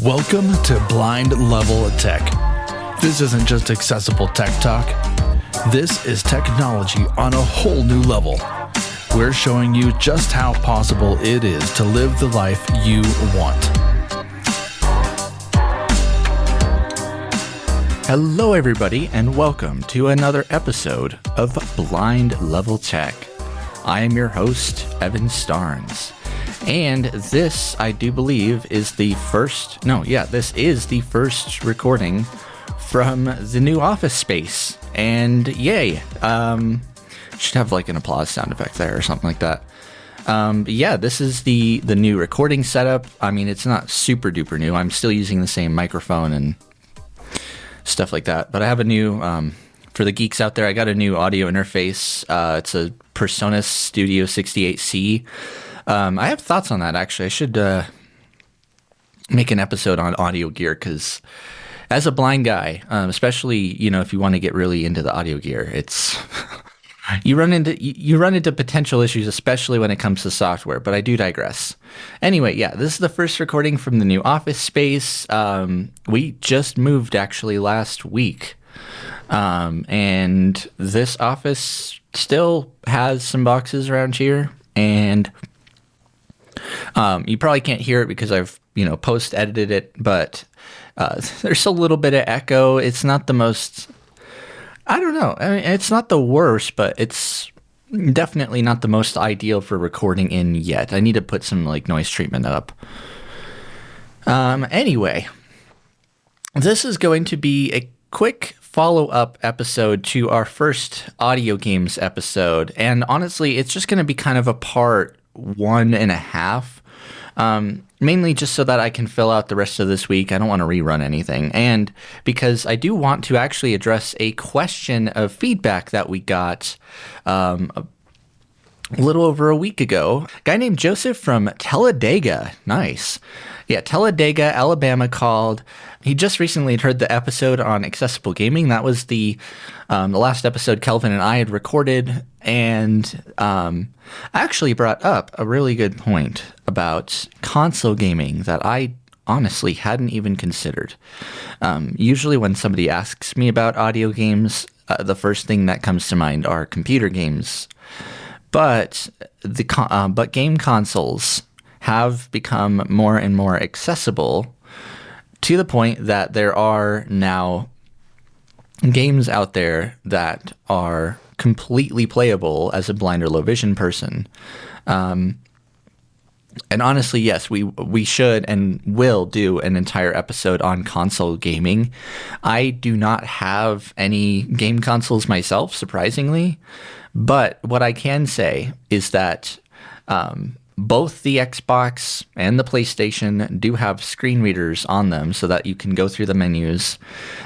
Welcome to Blind Level Tech. This isn't just accessible tech talk. This is technology on a whole new level. We're showing you just how possible it is to live the life you want. Hello, everybody, and welcome to another episode of Blind Level Tech. I am your host, Evan Starnes. And this, I do believe, is the first recording from the new office space. And yay, should have like an applause sound effect there or something like that. This is the new recording setup. I mean, it's not super duper new. I'm still using the same microphone and stuff like that. But I have a new, for the geeks out there, I got a new audio interface. It's a PreSonus Studio 68C. I have thoughts on that, actually. I should make an episode on audio gear, because as a blind guy, especially, if you want to get really into the audio gear, it's you run into potential issues, especially when it comes to software, but I do digress. Anyway, this is the first recording from the new office space. We just moved, actually, last week. And this office still has some boxes around here, and you probably can't hear it because I've, post-edited it, but there's a little bit of echo. It's not the most, I don't know. I mean, it's not the worst, but it's definitely not the most ideal for recording in yet. I need to put some noise treatment up. Anyway, this is going to be a quick follow-up episode to our first audio games episode, and honestly, it's just going to be kind of a part 1.5, mainly just so that I can fill out the rest of this week. I don't want to rerun anything, and because I do want to actually address a question of feedback that we got a little over a week ago. A guy named Joseph from Talladega. Nice. Yeah, Talladega, Alabama called. He just recently had heard the episode on accessible gaming. That was the last episode Kelvin and I had recorded, and actually brought up a really good point about console gaming that I honestly hadn't even considered. Usually when somebody asks me about audio games, the first thing that comes to mind are computer games. But game consoles have become more and more accessible, to the point that there are now games out there that are completely playable as a blind or low vision person. And honestly, yes, we should and will do an entire episode on console gaming. I do not have any game consoles myself, surprisingly. But what I can say is that both the Xbox and the PlayStation do have screen readers on them so that you can go through the menus.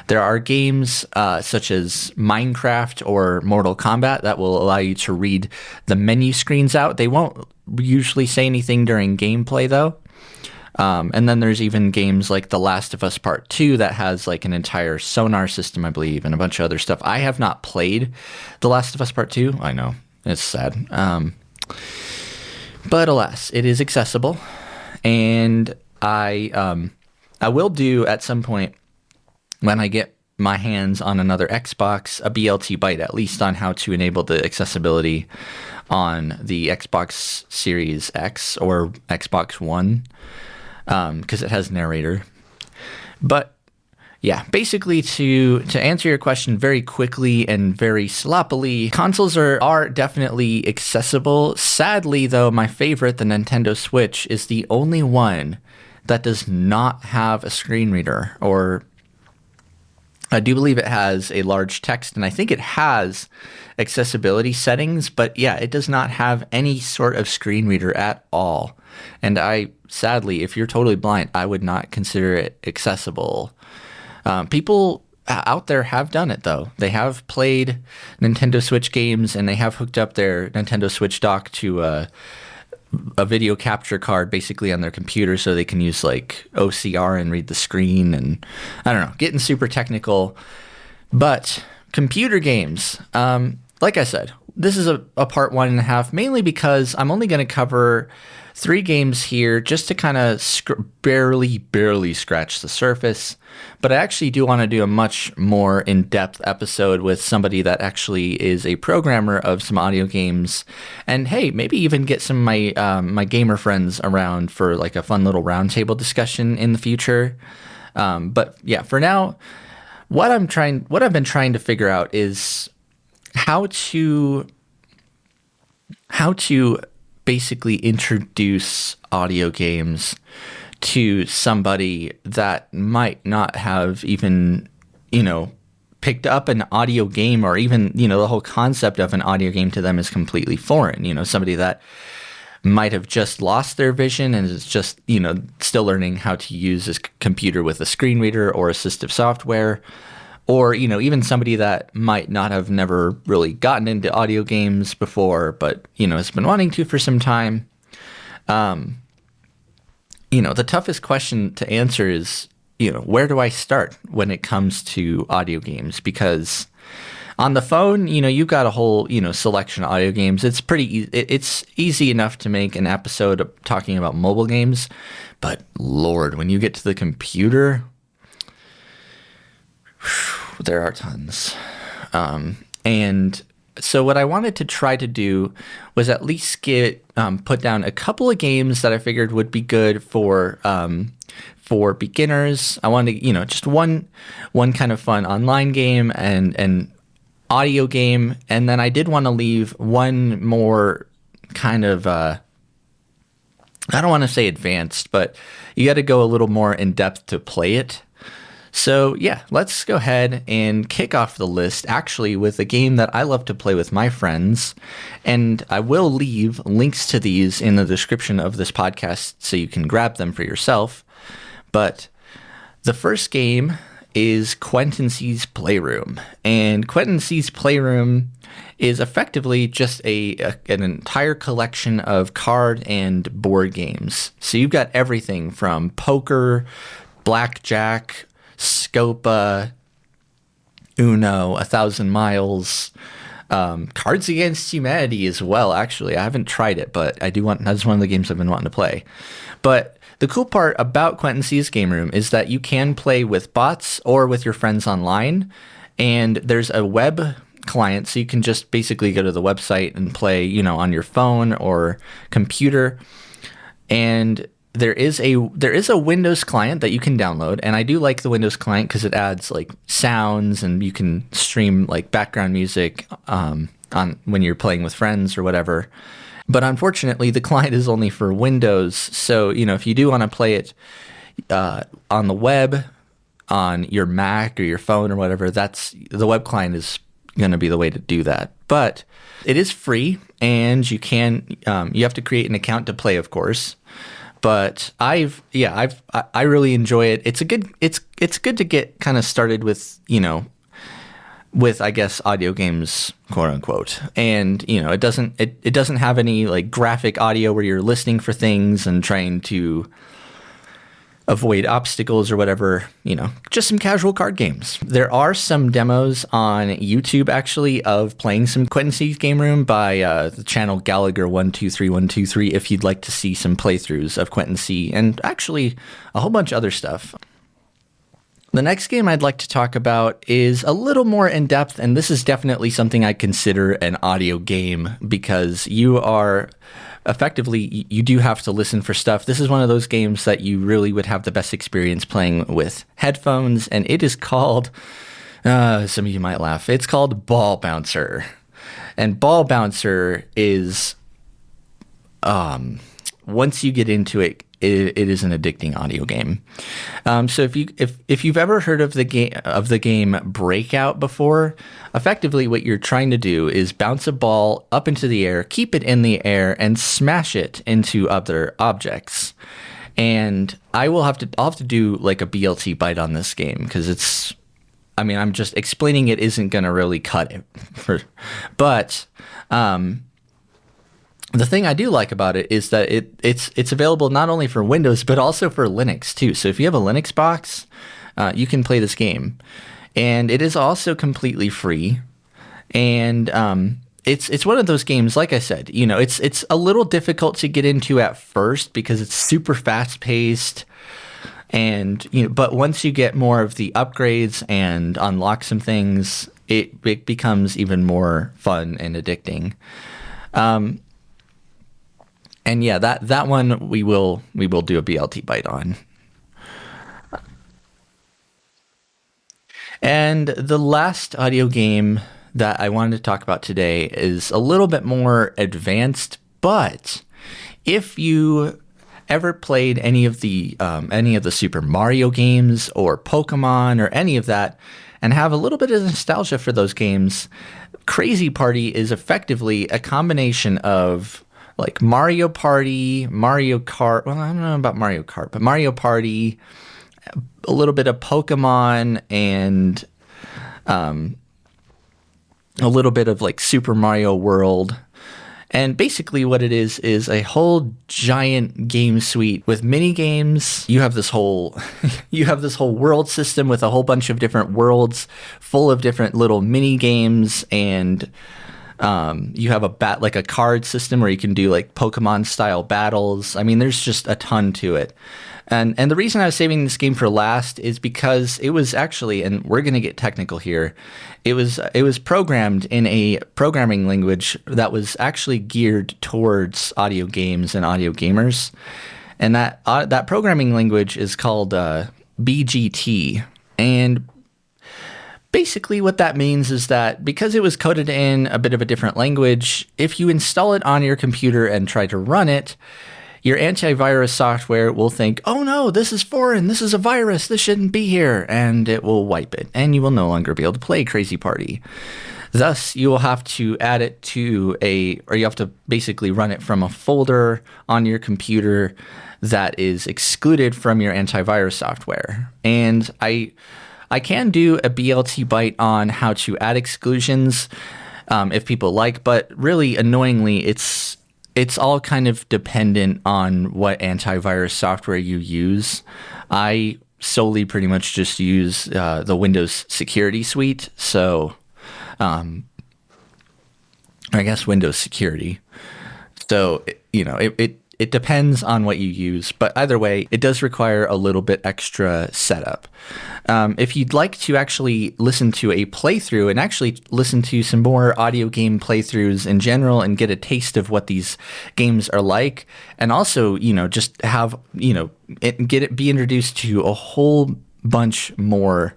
There are games such as Minecraft or Mortal Kombat that will allow you to read the menu screens out. They won't usually say anything during gameplay, though. And then there's even games like The Last of Us Part 2 that has an entire sonar system, I believe, and a bunch of other stuff. I have not played The Last of Us Part 2. I know, it's sad. But alas, it is accessible, and I will do at some point, when I get my hands on another Xbox, a BLT bite, at least on how to enable the accessibility on the Xbox Series X or Xbox One, because it has narrator. But yeah, basically to answer your question very quickly and very sloppily, consoles are definitely accessible. Sadly, though, my favorite, the Nintendo Switch, is the only one that does not have a screen reader, or I do believe it has a large text, and I think it has accessibility settings, but yeah, it does not have any sort of screen reader at all. And sadly, if you're totally blind, I would not consider it accessible. People out there have done it, though. They have played Nintendo Switch games, and they have hooked up their Nintendo Switch dock to a video capture card basically on their computer so they can use OCR and read the screen, and I don't know, getting super technical. But computer games, like I said, this is a part 1.5, mainly because I'm only going to cover 3 games here just to kind of barely scratch the surface. But I actually do want to do a much more in-depth episode with somebody that actually is a programmer of some audio games. And hey, maybe even get some of my gamer friends around for like a fun little roundtable discussion in the future. But yeah, for now, what I've been trying to figure out is how to basically introduce audio games to somebody that might not have even, picked up an audio game, or even, the whole concept of an audio game to them is completely foreign. Somebody that might have just lost their vision and is just, still learning how to use a computer with a screen reader or assistive software. Or, even somebody that might not have never really gotten into audio games before, but, has been wanting to for some time. The toughest question to answer is, where do I start when it comes to audio games? Because on the phone, you've got a whole, selection of audio games. It's it's easy enough to make an episode talking about mobile games. But Lord, when you get to the computer, there are tons. And so what I wanted to try to do was at least put down a couple of games that I figured would be good for beginners. I wanted to, just one kind of fun online game and an audio game. And then I did want to leave one more kind of, I don't want to say advanced, but you got to go a little more in depth to play it. So yeah, let's go ahead and kick off the list actually with a game that I love to play with my friends. And I will leave links to these in the description of this podcast so you can grab them for yourself. But the first game is Quentin C's Playroom. And Quentin C's Playroom is effectively just an entire collection of card and board games. So you've got everything from poker, blackjack, Scopa, Uno, 1,000 Miles, Cards Against Humanity as well. Actually, I haven't tried it, but that's one of the games I've been wanting to play. But the cool part about Quentin C's Game Room is that you can play with bots or with your friends online, and there's a web client, so you can just basically go to the website and play, on your phone or computer. And there is a Windows client that you can download, and I do like the Windows client because it adds like sounds, and you can stream like background music on when you're playing with friends or whatever. But unfortunately, the client is only for Windows, so if you do want to play it on the web, on your Mac or your phone or whatever, the web client is going to be the way to do that. But it is free, and you have to create an account to play, of course. But I really enjoy it. It's good to get kind of started with, with I guess audio games, quote unquote. And it doesn't have any like graphic audio where you're listening for things and trying to avoid obstacles or whatever, just some casual card games. There are some demos on YouTube actually of playing some Quentin C's Game Room by the channel Gallagher123123 if you'd like to see some playthroughs of Quentin C and actually a whole bunch of other stuff. The next game I'd like to talk about is a little more in-depth, and this is definitely something I consider an audio game because you do have to listen for stuff. This is one of those games that you really would have the best experience playing with headphones, and it is called, some of you might laugh, it's called Ball Bouncer. And Ball Bouncer is, once you get into it, it is an addicting audio game. So if you've ever heard of the game Breakout before, effectively what you're trying to do is bounce a ball up into the air, keep it in the air, and smash it into other objects. And I'll have to do like a BLT bite on this game because I'm just explaining it isn't going to really cut it. But the thing I do like about it is that it's available not only for Windows, but also for Linux too. So if you have a Linux box, you can play this game. And it is also completely free. And it's one of those games, like I said, it's a little difficult to get into at first because it's super fast paced. And, but once you get more of the upgrades and unlock some things, it becomes even more fun and addicting. And yeah, that one we will do a BLT bite on. And the last audio game that I wanted to talk about today is a little bit more advanced, but if you ever played any of the Super Mario games or Pokemon or any of that and have a little bit of nostalgia for those games, Crazy Party is effectively a combination of like Mario Party, Mario Kart. Well, I don't know about Mario Kart, but Mario Party, a little bit of Pokemon, and a little bit of like Super Mario World. And basically what it is a whole giant game suite with mini games. You have this whole world system with a whole bunch of different worlds full of different little mini games, and you have a card system where you can do like Pokemon style battles. I mean, there's just a ton to it. And the reason I was saving this game for last is because it was actually, and we're going to get technical here, it was programmed in a programming language that was actually geared towards audio games and audio gamers. And that programming language is called BGT. And basically what that means is that because it was coded in a bit of a different language, if you install it on your computer and try to run it, your antivirus software will think, oh no, this is foreign, this is a virus, this shouldn't be here, and it will wipe it, and you will no longer be able to play Crazy Party. Thus, you will have to add it to or you have to basically run it from a folder on your computer that is excluded from your antivirus software. And I can do a BLT bite on how to add exclusions if people like, but really annoyingly, it's all kind of dependent on what antivirus software you use. I solely pretty much just use the Windows Security Suite. So, I guess Windows Security. So, it depends on what you use. But either way, it does require a little bit extra setup. If you'd like to actually listen to a playthrough and actually listen to some more audio game playthroughs in general and get a taste of what these games are like, and also, just have, be introduced to a whole bunch more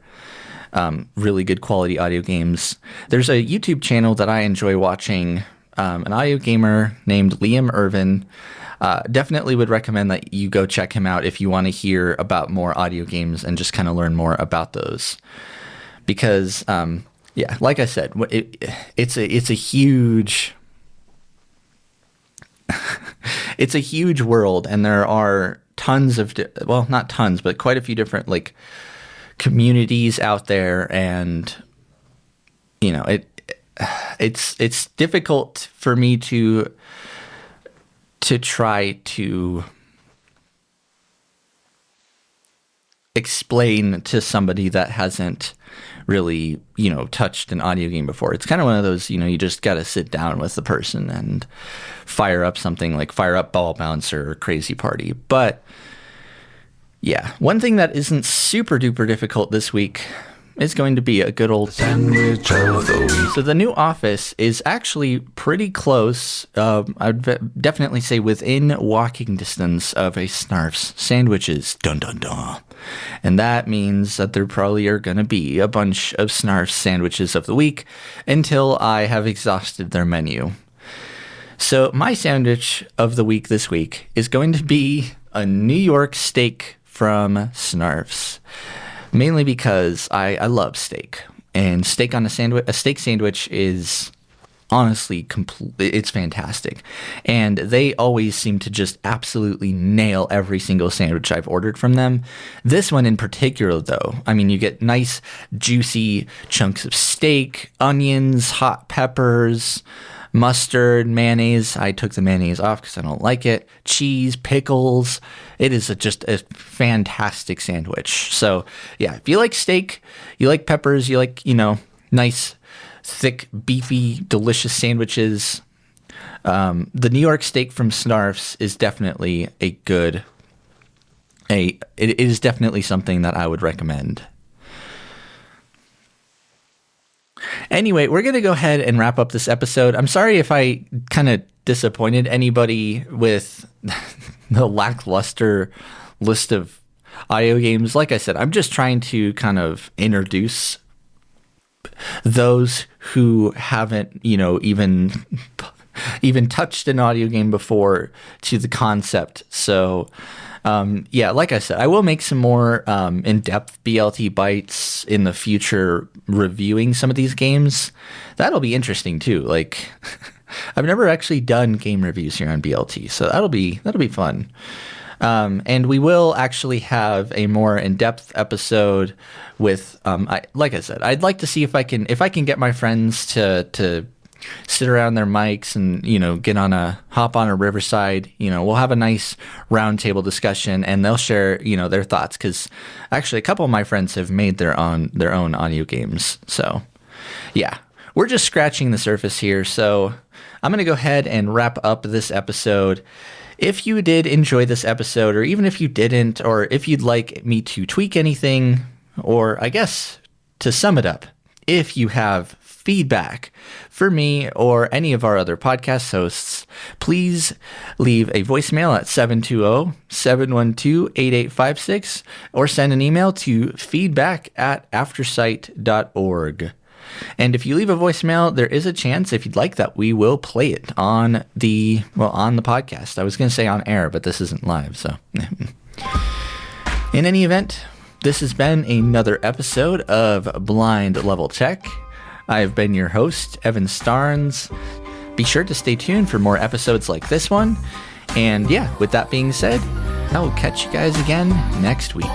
really good quality audio games. There's a YouTube channel that I enjoy watching, an audio gamer named Liam Irvin. Definitely would recommend that you go check him out if you want to hear about more audio games and just kind of learn more about those. Because, like I said, it's a huge, it's a huge world, and there are tons of, well, not tons, but quite a few different like communities out there, and it's difficult for me to try to explain to somebody that hasn't really, touched an audio game before. It's kind of one of those, you just got to sit down with the person and fire up something like fire up Ball Bouncer or Crazy Party. But yeah, one thing that isn't super duper difficult this week is going to be a good old sandwich of the week. So the new office is actually pretty close. I'd definitely say within walking distance of a Snarf's sandwiches. Dun dun dun. And that means that there probably are going to be a bunch of Snarf's sandwiches of the week until I have exhausted their menu. So my sandwich of the week this week is going to be a New York steak from Snarf's. Mainly because I love steak, and steak on a steak sandwich is honestly it's fantastic. And they always seem to just absolutely nail every single sandwich I've ordered from them. This one in particular, though, I mean, you get nice juicy chunks of steak, onions, hot peppers, mustard, mayonnaise. I took the mayonnaise off because I don't like it. Cheese, pickles. It is just a fantastic sandwich. So yeah, if you like steak, you like peppers, you like, nice thick, beefy, delicious sandwiches. The New York steak from Snarf's is definitely it is definitely something that I would recommend. Anyway, we're going to go ahead and wrap up this episode. I'm sorry if I kind of disappointed anybody with the lackluster list of audio games. Like I said, I'm just trying to kind of introduce those who haven't, even touched an audio game before to the concept. So, like I said, I will make some more in-depth BLT bites in the future reviewing some of these games. That'll be interesting too. Like, I've never actually done game reviews here on BLT, so that'll be fun. And we will actually have a more in-depth episode with, like I said, I'd like to see if I can get my friends to sit around their mics and, hop on a riverside, we'll have a nice roundtable discussion and they'll share, their thoughts. 'Cause actually a couple of my friends have made their own audio games. So yeah, we're just scratching the surface here. So I'm going to go ahead and wrap up this episode. If you did enjoy this episode, or even if you didn't, or if you'd like me to tweak anything, or I guess to sum it up, if you have feedback for me or any of our other podcast hosts, please leave a voicemail at 720-712-8856 or send an email to feedback@aftersight.org. And if you leave a voicemail, there is a chance, if you'd like, that we will play it on the podcast. I was going to say on air, but this isn't live, so. In any event, this has been another episode of Blind Level Tech. I have been your host, Evan Starnes. Be sure to stay tuned for more episodes like this one. And yeah, with that being said, I will catch you guys again next week.